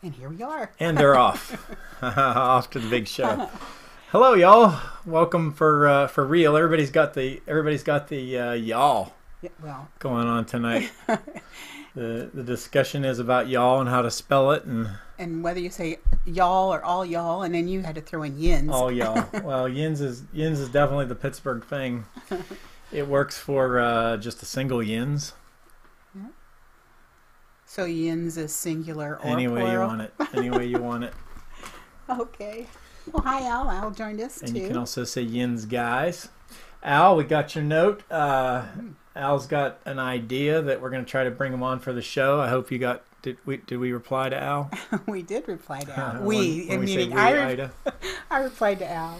And here we are. And they're off. Off to the big show. Hello, y'all. Welcome for real. Everybody's got the y'all going on tonight. The discussion is about y'all and how to spell it, and whether you say y'all or all y'all, and then you had to throw in yins. All y'all. Well, yins is definitely the Pittsburgh thing. It works for just a single yins. Yeah. So yins is singular or any way plural. you want it. Any way you want it. Okay. Well, hi Al. Al joined us and too. You can also say yins, guys. Al, we got your note. Al's got an idea that we're going to try to bring him on for the show. I hope you got. Did we reply to Al? We did reply to Al. Ida. I replied to Al.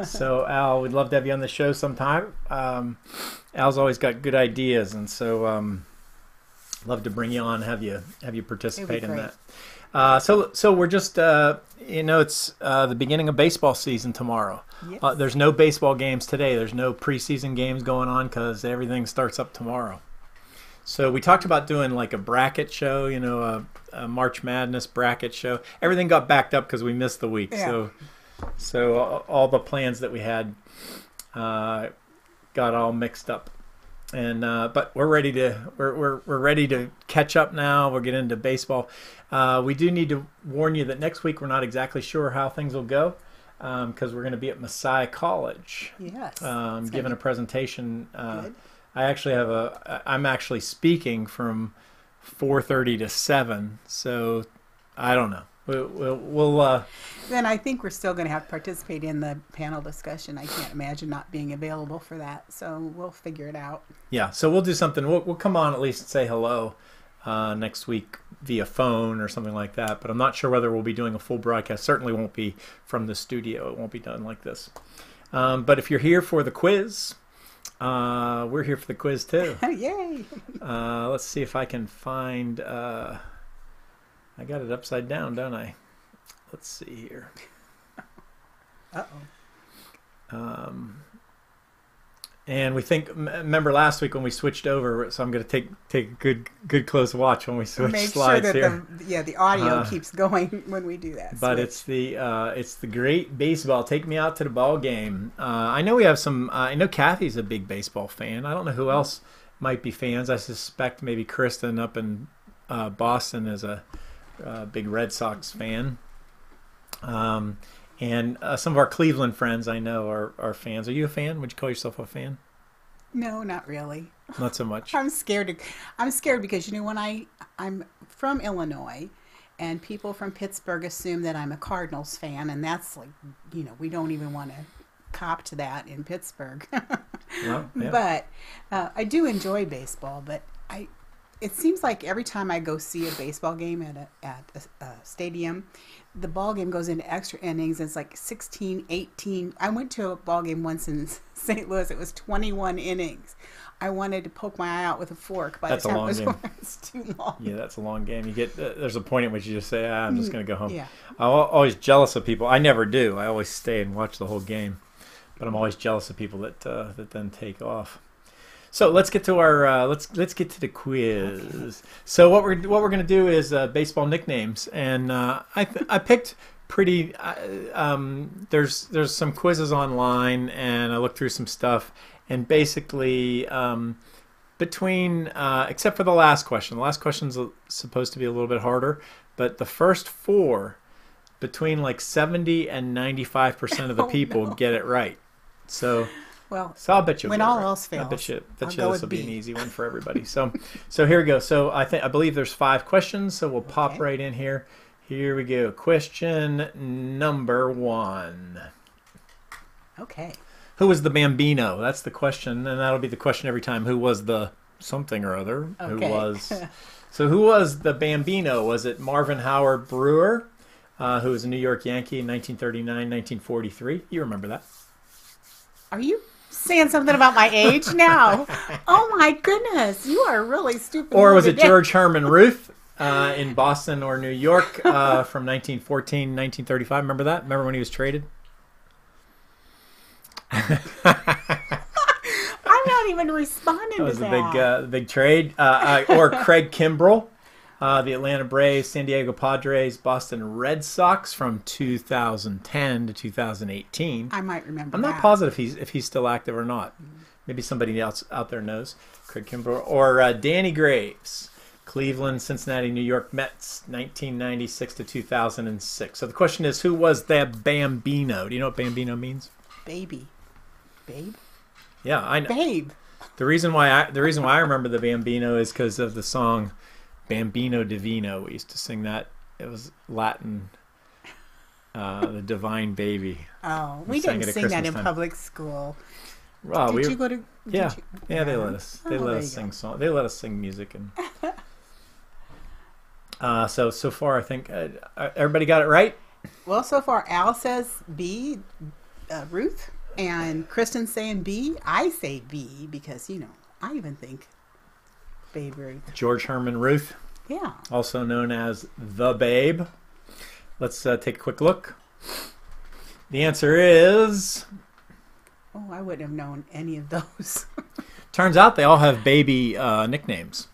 So Al, we'd love to have you on the show sometime. Al's always got good ideas, and so love to bring you on, have you participate in that. So we're just it's the beginning of baseball season tomorrow. Yes. There's no baseball games today. There's no preseason games going on because everything starts up tomorrow. So we talked about doing like a bracket show, a March Madness bracket show. Everything got backed up because we missed the week. Yeah. So all the plans that we had got all mixed up. And but we're ready to catch up now. We'll get into baseball. We do need to warn you that next week we're not exactly sure how things will go because we're going to be at Messiah College. Yes. Giving a presentation. I'm actually speaking from 4:30 to 7. So I don't know. We'll then I think we're still going to have to participate in the panel discussion. I can't imagine not being available for that, so we'll figure it out. Yeah, so we'll do something. We'll come on at least and say hello next week via phone or something like that, but I'm not sure whether we'll be doing a full broadcast. Certainly won't be from the studio. It won't be done like this. But if you're here for the quiz, we're here for the quiz too. Yay! Let's see if I can find... I got it upside down, don't I? Let's see here. Uh-oh. And we think. Remember last week when we switched over? So I'm going to take a good close watch when we switch slides here. Make sure that the audio keeps going when we do that. But it's the great baseball. Take me out to the ball game. I know we have some. I know Kathy's a big baseball fan. I don't know who else might be fans. I suspect maybe Kristen up in Boston is a big Red Sox fan. And some of our Cleveland friends I know are fans. Are you a fan? Would you call yourself a fan? No, not really. Not so much. I'm scared because when I'm from Illinois, and people from Pittsburgh assume that I'm a Cardinals fan, and that's like we don't even want to cop to that in Pittsburgh. Well, yeah. But I do enjoy baseball, but it seems like every time I go see a baseball game at a stadium, the ball game goes into extra innings. It's like 16, 18. I went to a ball game once in St. Louis. It was 21 innings. I wanted to poke my eye out with a fork. That's a long game. It's too long. Yeah, that's a long game. You get there's a point at which you just say, I'm just going to go home. Yeah. I'm always jealous of people. I never do. I always stay and watch the whole game. But I'm always jealous of people that then take off. So let's get to our let's get to the quiz. Okay. So what we're going to do is baseball nicknames, and I picked pretty. There's some quizzes online, and I looked through some stuff, and basically between except for the last question. The last question's supposed to be a little bit harder, but the first four, between like 70 and 95% of the people get it right. So I'll bet you. When all else fails, I bet you this will be an easy one for everybody. So here we go. So I believe there's 5 questions. So we'll pop right in here. Here we go. Question number 1. Okay. Who was the Bambino? That's the question, and that'll be the question every time. Who was the something or other? Okay. Who was the Bambino? Was it Marvin Howard Brewer, who was a New York Yankee in 1939, 1943? You remember that? Are you saying something about my age now? Oh my goodness, you are really stupid. Or was it George Herman Ruth in Boston or New York from 1914, 1935? Remember that? Remember when he was traded? I'm not even responding to that. That was the big trade. Or Craig Kimbrell The Atlanta Braves, San Diego Padres, Boston Red Sox from 2010 to 2018. I might remember. I'm not positive if he's still active or not. Maybe somebody else out there knows. Craig Kimbrell or Danny Graves, Cleveland, Cincinnati, New York Mets, 1996 to 2006. So the question is, who was that Bambino? Do you know what Bambino means? Babe. Yeah, I know. Babe. The reason why I remember the Bambino is because of the song Bambino Divino. We used to sing that. It was Latin, the Divine Baby. Oh, we didn't sing that in public school. Well, did you go to? Yeah, they let us. They let us sing song. They let us sing music, and so far I think everybody got it right. Well, so far Al says B, Ruth, and Kristen's saying B. I say B because I even think Babe Ruth. George Herman Ruth. Yeah. Also known as the Babe. Let's take a quick look. The answer is. Oh, I wouldn't have known any of those. Turns out they all have baby nicknames.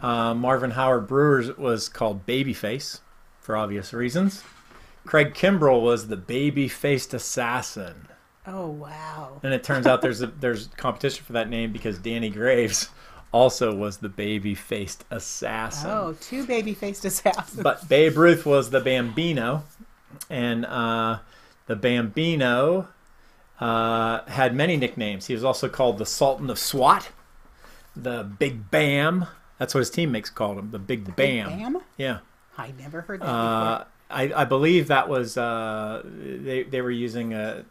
Marvin Howard Brewer was called Babyface for obvious reasons. Craig Kimbrell was the baby-faced assassin. Oh, wow. And it turns out there's competition for that name because Danny Graves also was the baby-faced assassin. Oh, two baby-faced assassins. But Babe Ruth was the Bambino. And the Bambino had many nicknames. He was also called the Sultan of SWAT, the Big Bam. That's what his teammates called him, the Big Bam. Big Bam? Yeah. I never heard that before. I believe that was they were using the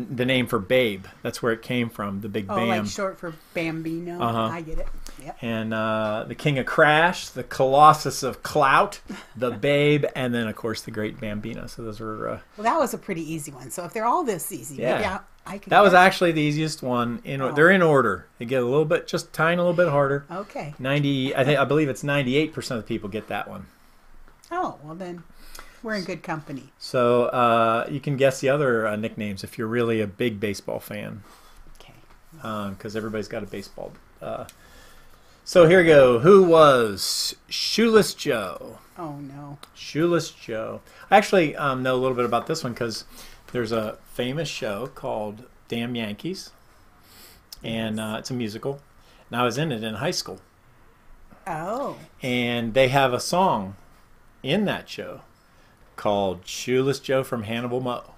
name for Babe. That's where it came from, the Big Bam. Oh, like short for Bambino. I get it. Yep. And the King of Crash, the Colossus of Clout, the Babe, and then of course the Great Bambino. So those were. Well, that was a pretty easy one. So if they're all this easy, maybe I could. That was actually the easiest one. They're in order. They get a little bit, just tiny, a little bit harder. Okay. I believe it's 98% of the people get that one. Oh well, then we're in good company. So you can guess the other nicknames if you're really a big baseball fan. Okay. Because everybody's got a baseball. So here we go. Who was Shoeless Joe? Oh no. Shoeless Joe. I actually know a little bit about this one because there's a famous show called Damn Yankees, and it's a musical. And I was in it in high school. Oh. And they have a song in that show called Shoeless Joe from Hannibal Moe.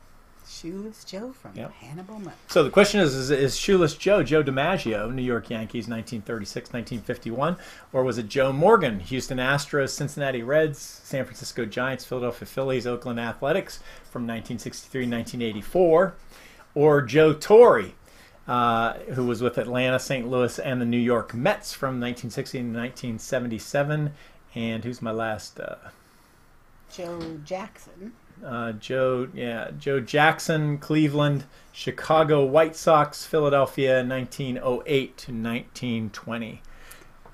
Shoeless Joe from Hannibal Moe. So the question is Shoeless Joe DiMaggio, New York Yankees, 1936-1951, or was it Joe Morgan, Houston Astros, Cincinnati Reds, San Francisco Giants, Philadelphia Phillies, Oakland Athletics from 1963-1984, or Joe Torre, who was with Atlanta, St. Louis, and the New York Mets from 1960 to 1977, and who's my last? Joe Jackson. Joe Jackson, Cleveland, Chicago White Sox, Philadelphia, 1908 to 1920.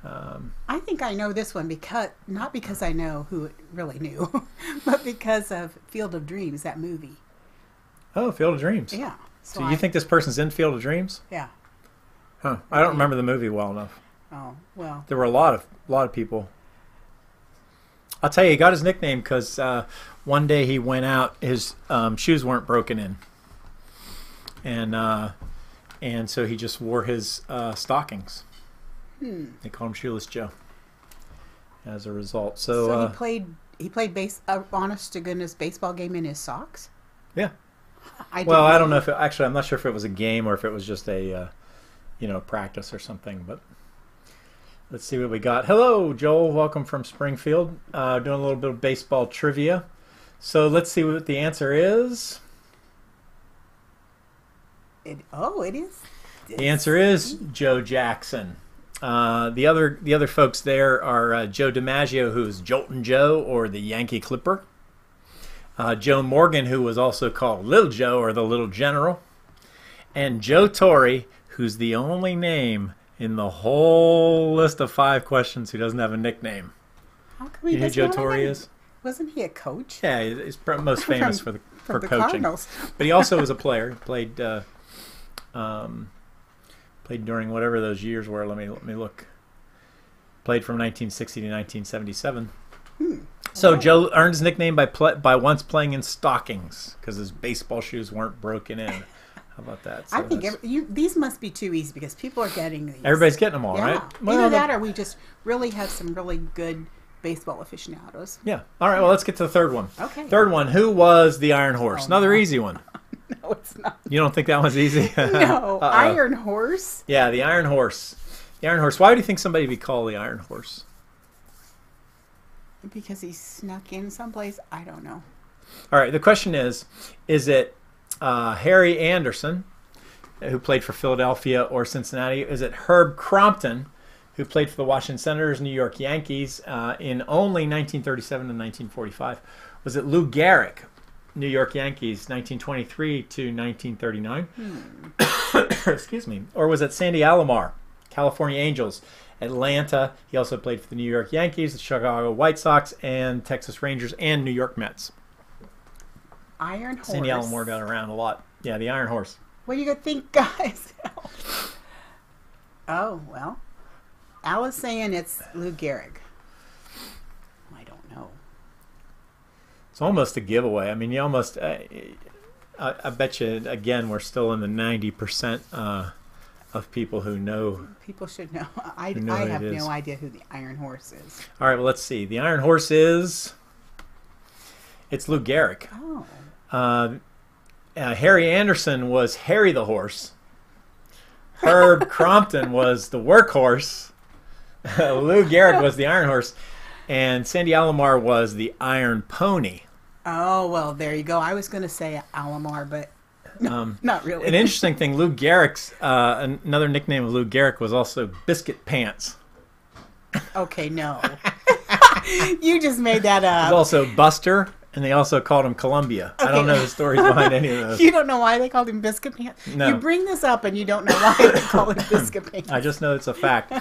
I think I know this one not because I know who it really knew, but because of Field of Dreams, that movie. Oh, Field of Dreams. Yeah. So you think this person's in Field of Dreams? Yeah. Huh. I don't remember the movie well enough. Oh, well. There were a lot of people. I'll tell you, he got his nickname because one day he went out, his shoes weren't broken in, and so he just wore his stockings. They called him Shoeless Joe. As a result, so he played honest to goodness baseball game in his socks. Yeah. I don't know if I'm not sure if it was a game or if it was just a practice or something, but. Let's see what we got. Hello, Joel. Welcome from Springfield. Doing a little bit of baseball trivia. So let's see what the answer is. It is. The answer is Joe Jackson. The other folks there are Joe DiMaggio, who's Joltin' Joe or the Yankee Clipper. Joe Morgan, who was also called Little Joe or the Little General. And Joe Torre, who's the only name in the whole list of 5 questions who doesn't have a nickname. How come you know who Joe Torre is? Wasn't he a coach? Yeah, he's most famous for coaching. Cardinals. But he also was a player. He played during whatever those years were. Let me look. Played from 1960 to 1977. So Joe earned his nickname by once playing in stockings because his baseball shoes weren't broken in. How about that? So I think these must be too easy because people are getting these. Everybody's getting them all, yeah. right? Well, either that or we just really have some really good baseball aficionados. Yeah. All right, well, let's get to the third one. Okay. Third one, who was the Iron Horse? Another easy one. No, it's not. You don't think that one's easy? No. Iron Horse? Yeah, the Iron Horse. The Iron Horse. Why do you think somebody would be called the Iron Horse? Because he snuck in someplace? I don't know. All right, the question is it Harry Anderson, who played for Philadelphia or Cincinnati? Is it Herb Crompton, who played for the Washington Senators, New York Yankees in only 1937 and 1945? Was it Lou Gehrig, New York Yankees, 1923 to 1939? Excuse me. Or was it Sandy Alomar, California Angels, Atlanta? He also played for the New York Yankees, the Chicago White Sox, and Texas Rangers, and New York Mets. Iron Horse. Sandy Alomar got around a lot. Yeah, the Iron Horse. What do you think, guys? Oh, well. Al is saying it's Lou Gehrig. I don't know. It's almost a giveaway. I mean, you almost... I bet you, again, we're still in the 90% of people who know. People should know. I have no idea who the Iron Horse is. All right, well, let's see. The Iron Horse is... It's Lou Gehrig. Oh. Harry Anderson was Harry the Horse. Herb Crompton was the Workhorse. Lou Gehrig was the Iron Horse. And Sandy Alomar was the Iron Pony. Oh, well, there you go. I was going to say Alomar, but not really. An interesting thing, Lou Gehrig's, another nickname of Lou Gehrig was also Biscuit Pants. Okay, no. You just made that up. He was also Buster, and they also called him Columbia. Okay. I don't know the stories behind any of those. You don't know why they called him Biscuit Pants? No. You bring this up and you don't know why they call him Biscuit Pants. I just know it's a fact.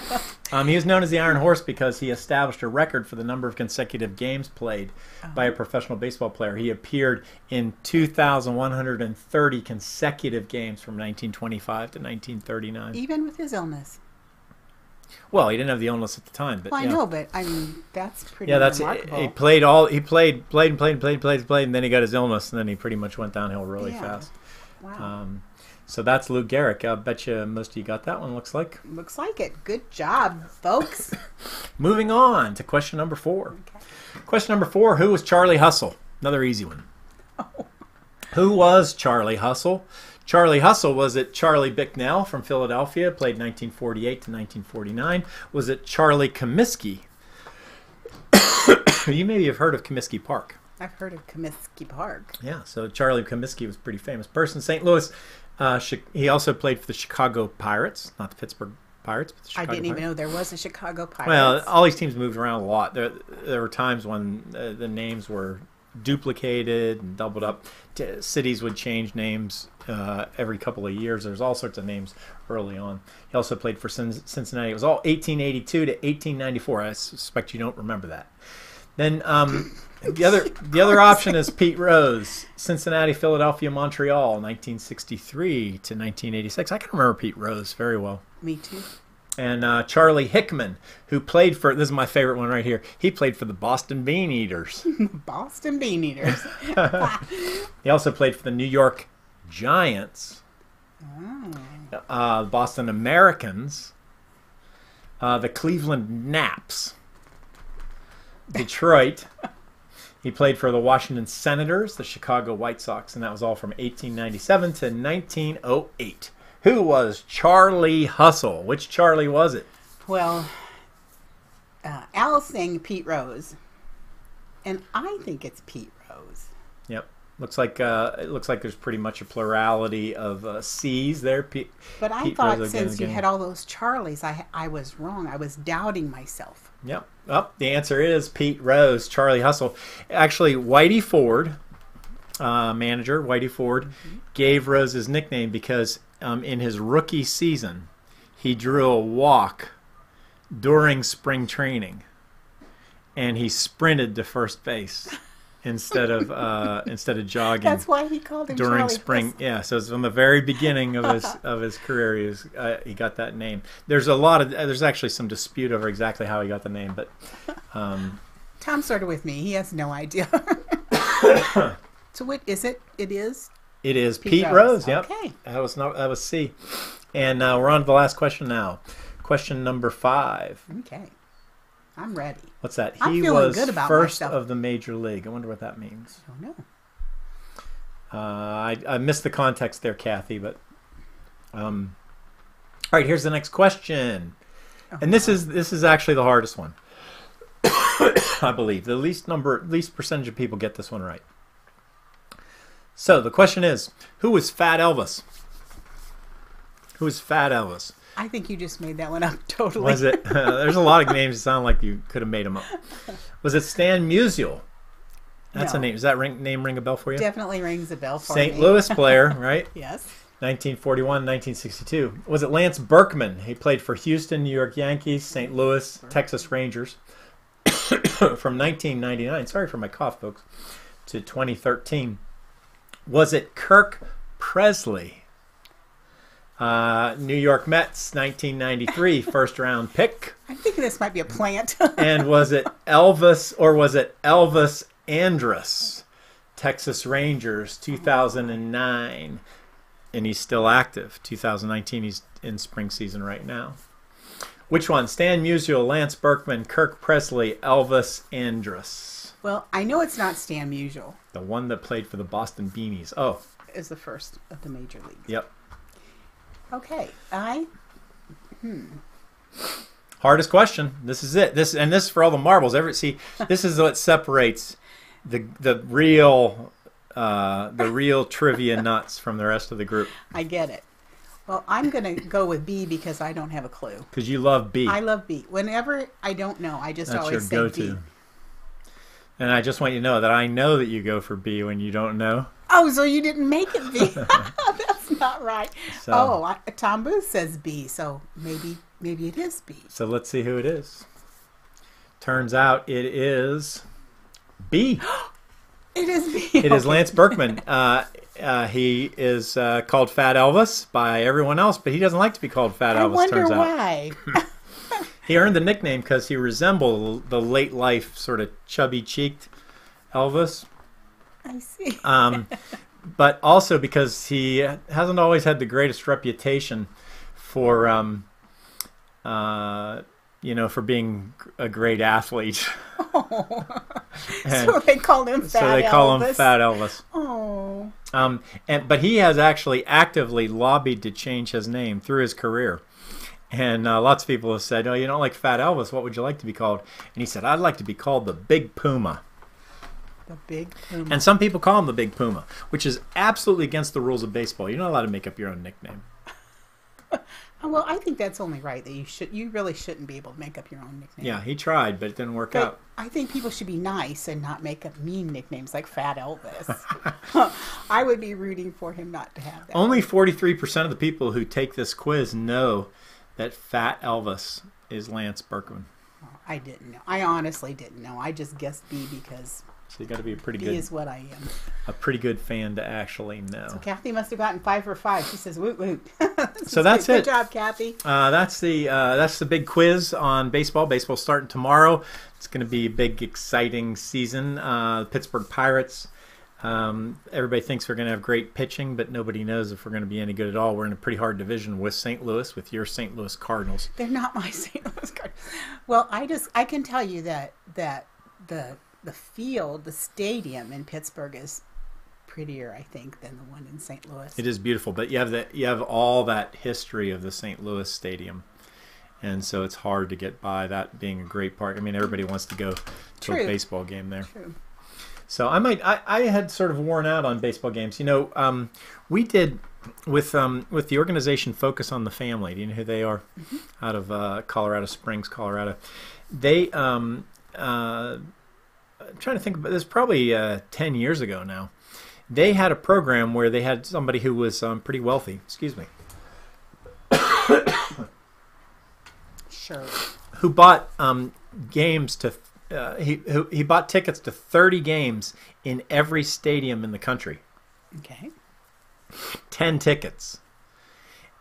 He was known as the Iron Horse because he established a record for the number of consecutive games played by a professional baseball player. He appeared in 2,130 consecutive games from 1925 to 1939. Even with his illness. Well, he didn't have the illness at the time, but well, I know, but I mean that's pretty. Yeah, that's remarkable. He played, and then he got his illness, and then he pretty much went downhill really fast. Wow. So that's Lou Gehrig. I bet you most of you got that one. Looks like. Looks like it. Good job, folks. Moving on to question number 4. Okay. Question number 4: Who was Charlie Hustle? Another easy one. Oh. Who was Charlie Hustle? Charlie Hustle, was it Charlie Bicknell from Philadelphia, played 1948 to 1949? Was it Charlie Comiskey? You maybe have heard of Comiskey Park. I've heard of Comiskey Park. Yeah, so Charlie Comiskey was a pretty famous person. St. Louis, he also played for the Chicago Pirates, not the Pittsburgh Pirates, but the Chicago I didn't even Pirates. know there was a Chicago Pirates. Well, all these teams moved around a lot. There were times when the names were duplicated and doubled up. Cities would change names every couple of years. There's all sorts of names early on. He also played for Cincinnati. It was all 1882 to 1894. I suspect you don't remember that. Then the other option is Pete Rose, Cincinnati, Philadelphia, Montreal, 1963 to 1986. I can remember Pete Rose very well. Me too. And Charlie Hickman, who played for, this is my favorite one right here, he played for the Boston Bean Eaters. Boston Bean Eaters. He also played for the New York Giants, Boston Americans, the Cleveland Naps, Detroit. He played for the Washington Senators, the Chicago White Sox, and that was all from 1897 to 1908. Who was Charlie Hustle? Which Charlie was it? Well, Al's saying Pete Rose, and I think it's Pete Rose. Yep. It looks like there's pretty much a plurality of C's there. But I thought since you had all those Charlies, I was wrong. I was doubting myself. Yep. Well, the answer is Pete Rose, Charlie Hustle. Actually, Whitey Ford, manager Whitey Ford, gave Rose his nickname because in his rookie season, he drew a walk during spring training, and he sprinted to first base. instead of jogging. That's why he called him during Charlie spring. Puss. Yeah, so it's from the very beginning of his career. He got that name. There's actually some dispute over exactly how he got the name, but Tom's sort of with me. He has no idea. So what is it? It is. It is Pete Rose. Yep. Okay. That was C. And we're on to the last question now. Question number 5. Okay. I'm ready. What's that? I'm He feeling was good about first myself. of the major league. I wonder what that means. I don't know. I missed the context there, Kathy. But all right, here's the next question, and this is actually the hardest one. I believe the least percentage of people get this one right. So the question is, who was Fat Elvis? Who was Fat Elvis? I think you just made that one up totally. Was it? There's a lot of names that sound like you could have made them up. Was it Stan Musial? That's a name. Does that name ring a bell for you? Definitely rings a bell for me. St. Louis player, right? Yes. 1941, 1962. Was it Lance Berkman? He played for Houston, New York Yankees, St. Louis, Texas Rangers from 1999. Sorry for my cough, folks. To 2013. Was it Kirk Presley? New York Mets, 1993, first round pick. I'm thinking this might be a plant. And was it Elvis, or was it Elvis Andrus? Texas Rangers, 2009. And he's still active. 2019, he's in spring season right now. Which one? Stan Musial, Lance Berkman, Kirk Presley, Elvis Andrus. Well, I know it's not Stan Musial. The one that played for the Boston Beanies. Oh. Is the first of the major leagues. Yep. Okay. Hardest question. This is it. This is for all the marbles. See, this is what separates the real trivia nuts from the rest of the group. I get it. Well, I'm going to go with B because I don't have a clue. Because you love B. I love B. Whenever I don't know, I just always say That's your B. go-to. And I just want you to know that I know that you go for B when you don't know. Oh, so you didn't make it B. That's not right. So, Tom Booth says B, so maybe it is B. So let's see who it is. Turns out it is B. It is B. It is Lance Berkman. He is called Fat Elvis by everyone else, but he doesn't like to be called Fat Elvis, turns out. I wonder why. He earned the nickname because he resembled the late life sort of chubby-cheeked Elvis. I see. But also because he hasn't always had the greatest reputation for, for being a great athlete. Oh. So they call him Fat Elvis. So they call him Fat Elvis. Oh. But he has actually actively lobbied to change his name through his career. And lots of people have said, "Oh, you don't like Fat Elvis. What would you like to be called?" And he said, "I'd like to be called the Big Puma." The Big Puma. And some people call him the Big Puma, which is absolutely against the rules of baseball. You're not allowed to make up your own nickname. Well, I think that's only right that you really shouldn't be able to make up your own nickname. Yeah, he tried, but it didn't work out. I think people should be nice and not make up mean nicknames like Fat Elvis. I would be rooting for him not to have that. Only 43% of the people who take this quiz know that Fat Elvis is Lance Berkman. Oh, I didn't know. I honestly didn't know. I just guessed B because so you got to be B is what I am. A pretty good fan to actually know. So Kathy must have gotten 5 for 5. She says, "Woot woot." So that's it. Good job, Kathy. That's the big quiz on baseball. Baseball's starting tomorrow. It's going to be a big, exciting season. Pittsburgh Pirates. Everybody thinks we're going to have great pitching, but nobody knows if we're going to be any good at all. We're in a pretty hard division with St. Louis, with your St. Louis Cardinals. They're not my St. Louis Cardinals. Well, I can tell you that the field, the stadium in Pittsburgh is prettier, I think, than the one in St. Louis. It is beautiful, but you have all that history of the St. Louis Stadium, and so it's hard to get by that being a great park. I mean, everybody wants to go to a baseball game there. True. So I had sort of worn out on baseball games. We did with the organization Focus on the Family. Do you know who they are? Mm-hmm. Out of Colorado Springs, Colorado. They I'm trying to think about this. Probably 10 years ago now. They had a program where they had somebody who was pretty wealthy. Excuse me. Sure. Who bought games to he bought tickets to 30 games in every stadium in the country. Okay. 10 tickets.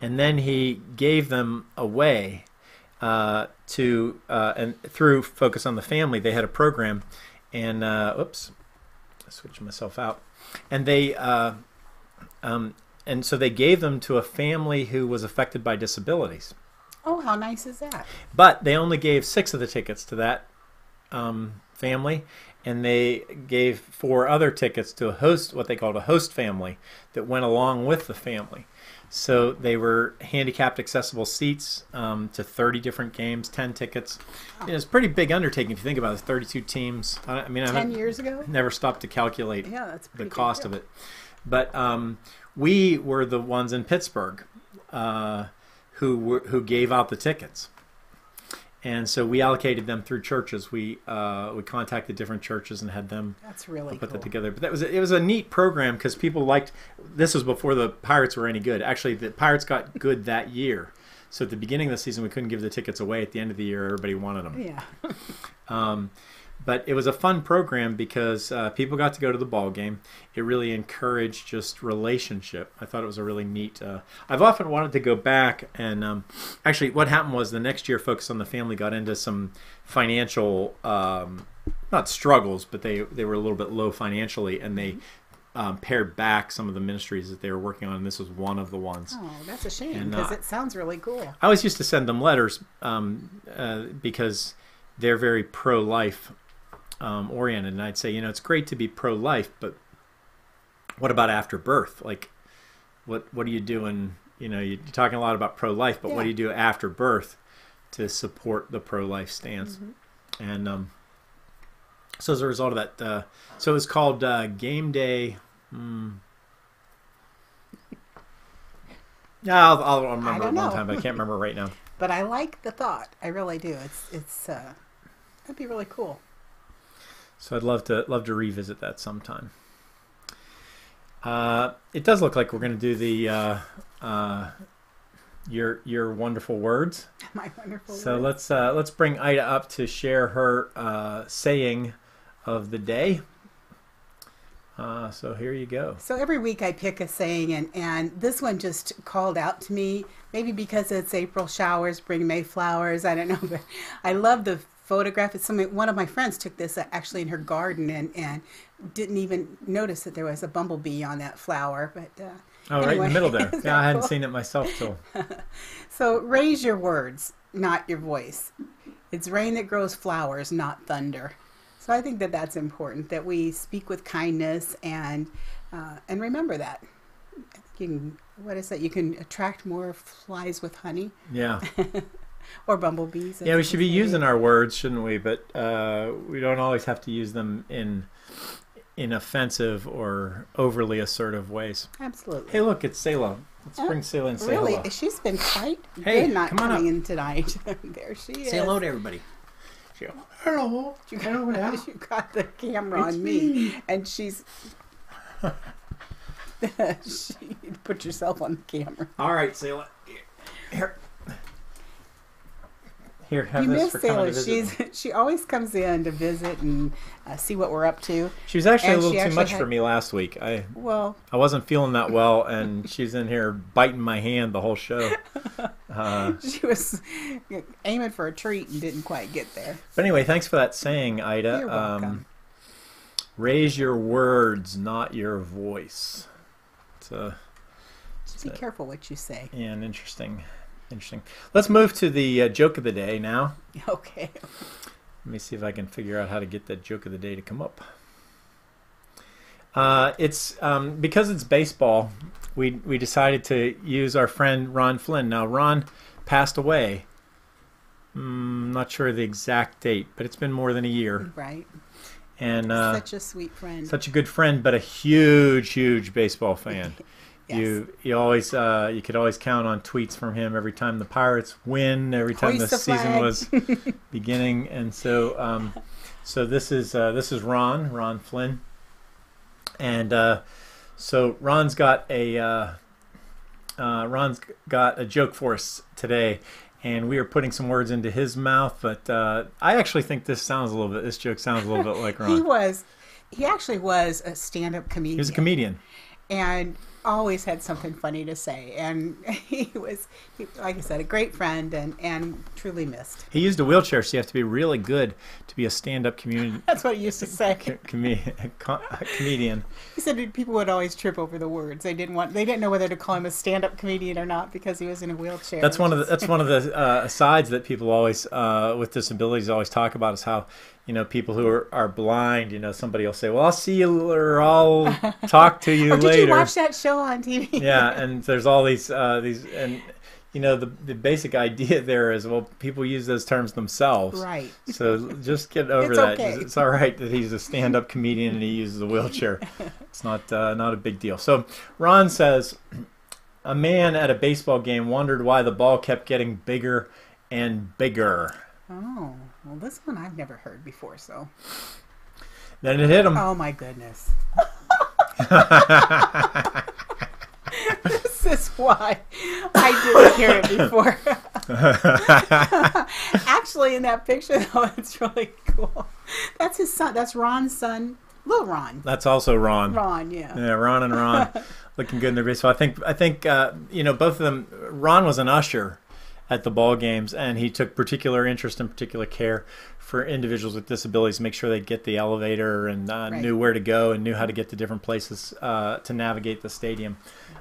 And then he gave them away to and through Focus on the Family. They had a program, and oops, I switched myself out. And and so they gave them to a family who was affected by disabilities. Oh, how nice is that? But they only gave 6 of the tickets to that family, and they gave 4 other tickets to a host, what they called a host family, that went along with the family. So they were handicapped accessible seats to 30 different games, 10 tickets. Oh. It's a pretty big undertaking if you think about it. 32 teams. I mean, 10 years ago? Never stopped to calculate the cost of it. But we were the ones in Pittsburgh who gave out the tickets. And so we allocated them through churches. We contacted different churches and had them put that together. But it was a neat program because people liked. This was before the Pirates were any good. Actually, the Pirates got good that year. So at the beginning of the season, we couldn't give the tickets away. At the end of the year, everybody wanted them. Yeah. But it was a fun program because people got to go to the ball game. It really encouraged just relationship. I thought it was a really neat. I've often wanted to go back and actually, what happened was the next year, Focus on the Family got into some financial, not struggles, but they were a little bit low financially, and they pared back some of the ministries that they were working on. And this was one of the ones. Oh, that's a shame because it sounds really cool. I always used to send them letters because they're very pro-life oriented, and I'd say, it's great to be pro-life, but what about after birth? Like, what are you doing? You're talking a lot about pro-life, but what do you do after birth to support the pro-life stance? Mm-hmm. And so as a result of that, so it was called Game Day. Yeah, I'll remember one time, but I can't remember right now. But I like the thought. I really do. It's that'd be really cool. So I'd love to revisit that sometime. It does look like we're going to do the your wonderful words. My wonderful words. So let's bring Ida up to share her saying of the day. So here you go. So every week I pick a saying, and this one just called out to me. Maybe because it's April showers bring May flowers. I don't know, but I love the photograph. It's one of my friends took this actually in her garden and didn't even notice that there was a bumblebee on that flower. But anyway, right in the middle there. Yeah, I hadn't seen it myself till. So raise your words, not your voice. It's rain that grows flowers, not thunder. So I think that that's important, that we speak with kindness and remember that. What is that? You can attract more flies with honey. Yeah. Or bumblebees. Yeah, we should be using our words, shouldn't we? But we don't always have to use them in offensive or overly assertive ways. Absolutely. Hey, look, it's Selah. Let's bring Selah and say really? hello. She's been quite good not come on coming up. in tonight. There she is. Say hello to everybody. Hello. You got the camera on me, and she's... Put yourself on the camera. All right, Selah. Here, have you this miss for coming Sailor. to visit. She always comes in to visit and see what we're up to. She was actually a little too much for me last week. I wasn't feeling that well, and she's in here biting my hand the whole show. She was aiming for a treat and didn't quite get there. But anyway, thanks for that saying, Ida. You're welcome. Raise your words, not your voice. Just be careful what you say. Yeah, and interesting. Let's move to the joke of the day now. Okay. Let me see if I can figure out how to get that joke of the day to come up. It's because it's baseball. We decided to use our friend Ron Flynn. Now Ron passed away. Not sure the exact date, but it's been more than a year. Right. And such a sweet friend. Such a good friend, but a huge baseball fan. Yes. You always you could always count on tweets from him every time the Pirates win, every time the season was beginning, and so this is Ron Flynn, and so Ron's got a joke for us today, and we are putting some words into his mouth. But I actually think this joke sounds a little bit like Ron. He actually was a stand-up comedian. He was a comedian. And always had something funny to say. And he was, like I said, a great friend and truly missed. He used a wheelchair, so you have to be really good to be a stand-up comedian. That's what he used to say. Comedian. He said people would always trip over the words. They didn't know whether to call him a stand-up comedian or not because he was in a wheelchair. That's one of the asides that people always with disabilities always talk about, is how, people who are blind, somebody will say, well, I'll see you, or I'll talk to you later. Did you watch that show on TV? Yeah, and there's all these, and the basic idea there is, well, people use those terms themselves. Right. So just get over that. Okay. It's all right that he's a stand-up comedian and he uses a wheelchair. It's not a big deal. So Ron says, a man at a baseball game wondered why the ball kept getting bigger and bigger. Oh, well, this one I've never heard before, so. Then it hit him. Oh, my goodness. This is why I didn't hear it before. Actually, in that picture, though, it's really cool. That's his son. That's Ron's son, little Ron. That's also Ron. Ron, yeah. Yeah, Ron and Ron looking good in their baseball. I think both of them. Ron was an usher at the ball games, and he took particular interest and particular care for individuals with disabilities, make sure they'd get the elevator and right. knew where to go and knew how to get to different places to navigate the stadium.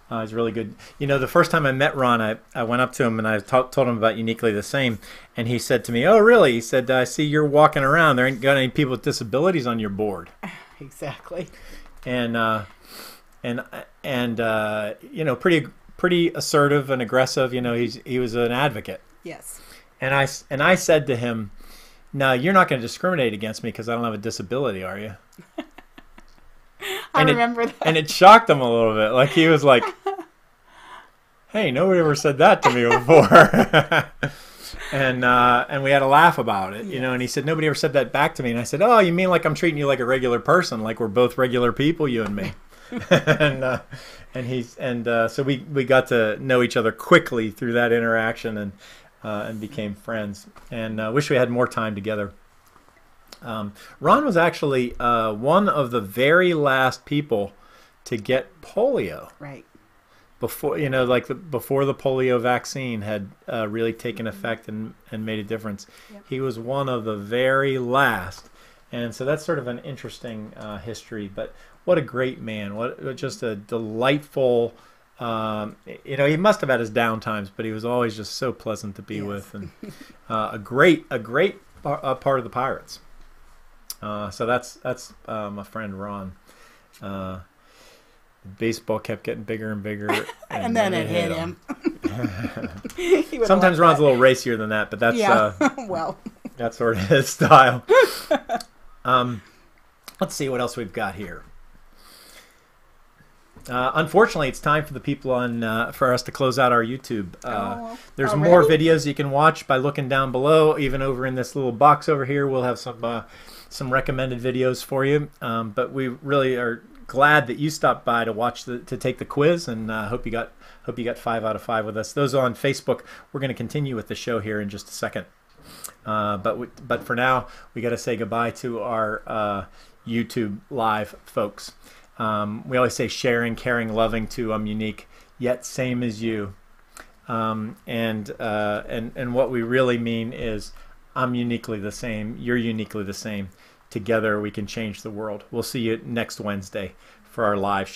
He's really good. The first time I met Ron, I went up to him and I told him about Uniquely the Same, and he said to me, "Oh, really?" He said, "I see you're walking around. There ain't got any people with disabilities on your board." Exactly. And pretty assertive and aggressive. He was an advocate. Yes. And I said to him, "No, you're not going to discriminate against me because I don't have a disability, are you?" I remember that. And it shocked him a little bit. Like, he was like, "Hey, nobody ever said that to me before." And we had a laugh about it, Yes. And he said, "Nobody ever said that back to me." And I said, "Oh, you mean like I'm treating you like a regular person, like we're both regular people, you and me?" So we got to know each other quickly through that interaction and became friends. And wish we had more time together. Ron was actually one of the very last people to get polio. Right. Before before the polio vaccine had really taken effect and made a difference. Yep. He was one of the very last. And so that's sort of an interesting history. But what a great man! What just a delightful. He must have had his down times, but he was always just so pleasant to be with, and a great part of the Pirates. So that's my friend Ron. Baseball kept getting bigger and bigger, and then it hit him. Sometimes Ron's a little racier than that, but that's well, that's sort of his style. Let's see what else we've got here. Unfortunately, it's time for the people for us to close out our YouTube. There's already? more videos you can watch by looking down below. Even over in this little box over here, we'll have some recommended videos for you. But we really are glad that you stopped by to take the quiz, and hope you got 5 out of 5 with us. Those on Facebook, we're going to continue with the show here in just a second. But for now, we got to say goodbye to our YouTube live folks. We always say sharing, caring, loving to unique, yet same as you. And what we really mean is I'm uniquely the same, you're uniquely the same. Together we can change the world. We'll see you next Wednesday for our live show.